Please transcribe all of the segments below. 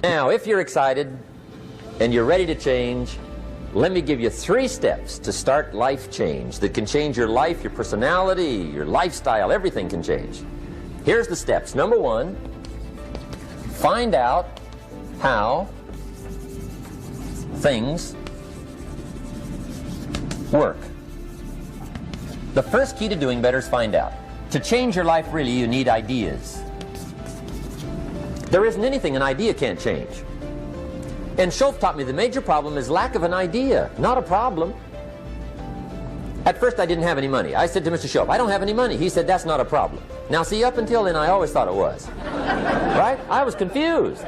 Now, if you're excited and you're ready to change, let me give you 3 steps to start life change that can change your life, your personality, your lifestyle, everything can change. Here's the steps. Number 1, find out how things work. The first key to doing better is find out. To change your life, really, you need ideas. There isn't anything an idea can't change. And Schoaf taught me the major problem is lack of an idea, not a problem. At first I didn't have any money. I said to Mr. Schoaf, I don't have any money. He said, that's not a problem. Now see, up until then I always thought it was. Right? I was confused.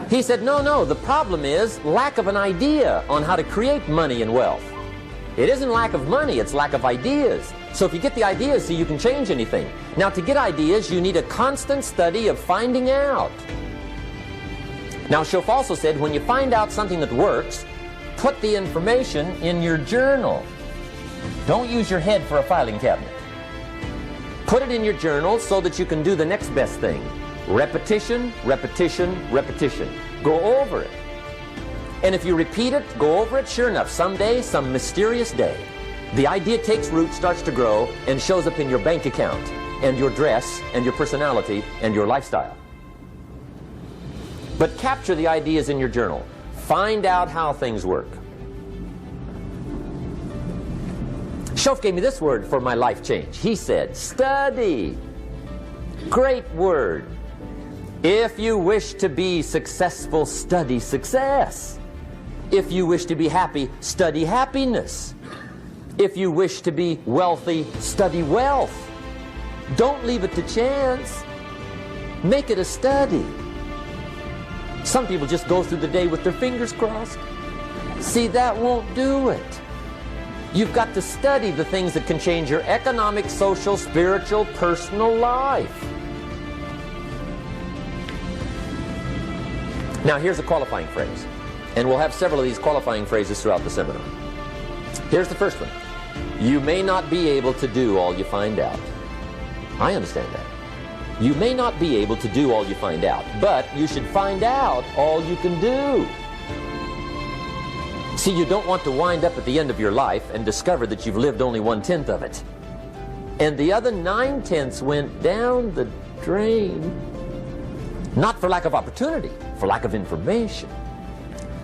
He said, no, the problem is lack of an idea on how to create money and wealth. It isn't lack of money, it's lack of ideas. So if you get the ideas, see, you can change anything. Now to get ideas, you need a constant study of finding out. Now Schoaf also said, when you find out something that works, put the information in your journal. Don't use your head for a filing cabinet. Put it in your journal so that you can do the next best thing. Repetition, repetition, repetition. Go over it. And if you repeat it, go over it, sure enough, someday, some mysterious day, the idea takes root, starts to grow, and shows up in your bank account, and your dress, and your personality, and your lifestyle. But capture the ideas in your journal. Find out how things work. Schoaf gave me this word for my life change. He said, study. Great word. If you wish to be successful, study success. If you wish to be happy, study happiness. If you wish to be wealthy, study wealth. Don't leave it to chance. Make it a study. Some people just go through the day with their fingers crossed. See, that won't do it. You've got to study the things that can change your economic, social, spiritual, personal life. Now here's a qualifying phrase. And we'll have several of these qualifying phrases throughout the seminar. Here's the first one. You may not be able to do all you find out. I understand that. You may not be able to do all you find out, but you should find out all you can do. See, you don't want to wind up at the end of your life and discover that you've lived only 1/10 of it. And the other 9/10 went down the drain. Not for lack of opportunity, for lack of information.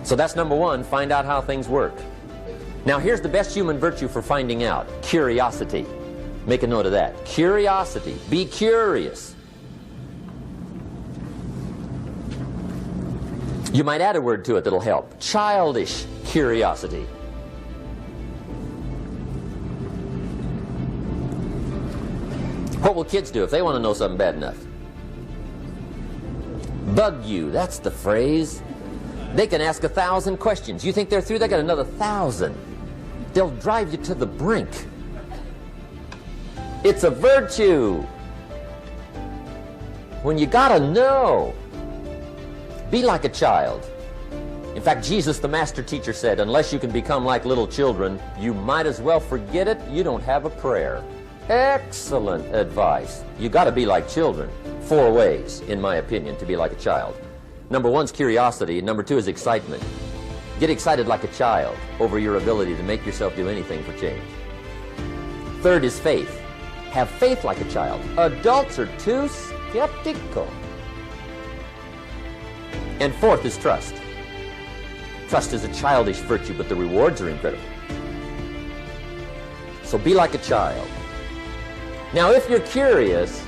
So that's number 1, find out how things work. Now here's the best human virtue for finding out, curiosity. Make a note of that. Curiosity. Be curious. You might add a word to it that'll help. Childish curiosity. What will kids do if they want to know something bad enough? Bug you, that's the phrase. They can ask 1,000 questions. You think they're through? They got another 1,000. They'll drive you to the brink. It's a virtue. When you gotta know, be like a child. In fact, Jesus, the master teacher, said, unless you can become like little children, you might as well forget it. You don't have a prayer. Excellent advice. You got to be like children. 4 ways, in my opinion, to be like a child. Number 1 is curiosity, and number 2 is excitement. Get excited like a child over your ability to make yourself do anything for change. 3rd is faith. Have faith like a child. Adults are too skeptical. And 4th is trust. Trust is a childish virtue, but the rewards are incredible. So be like a child. Now, if you're curious,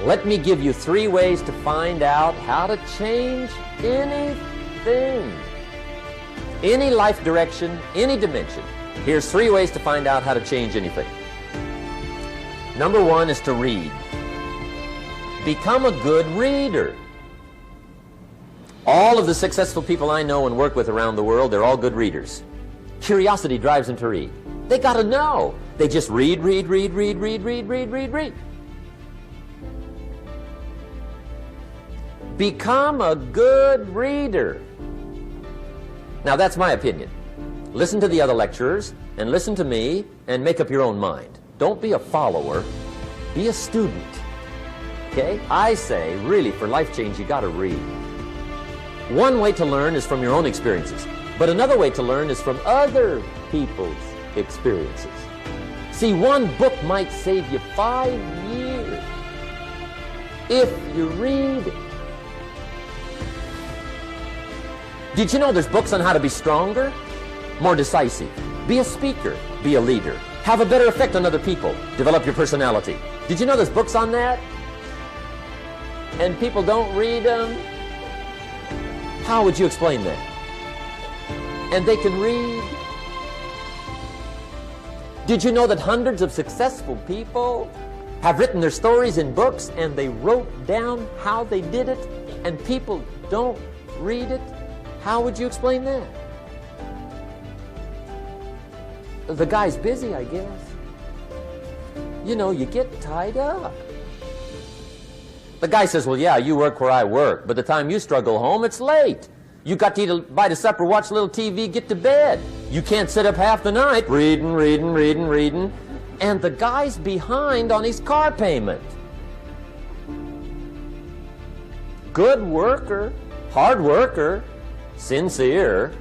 let me give you 3 ways to find out how to change anything. Any life direction, any dimension. Here's 3 ways to find out how to change anything. Number 1 is to read. Become a good reader. All of the successful people I know and work with around the world, they're all good readers. Curiosity drives them to read. They got to know. They just read. Become a good reader. Now that's my opinion. Listen to the other lecturers and listen to me and make up your own mind. Don't be a follower, be a student. Okay? I say, really, for life change, you got to read. One way to learn is from your own experiences, but another way to learn is from other people's experiences. See, one book might save you 5 years if you read it. Did you know there's books on how to be stronger, more decisive, be a speaker, be a leader, have a better effect on other people, develop your personality? Did you know there's books on that? And people don't read them? How would you explain that? And they can read? Did you know that hundreds of successful people have written their stories in books and they wrote down how they did it and people don't read it? How would you explain that? The guy's busy, I guess. You know, you get tied up. The guy says, well, yeah, you work where I work, but the time you struggle home, it's late. You got to eat a bite of supper, watch a little TV, get to bed. You can't sit up half the night reading. And the guy's behind on his car payment. Good worker, hard worker, sincere.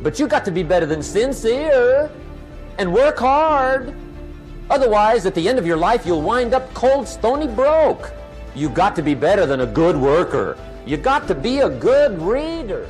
But you got to be better than sincere and work hard. Otherwise, at the end of your life, you'll wind up cold, stony broke. You got to be better than a good worker. You got to be a good reader.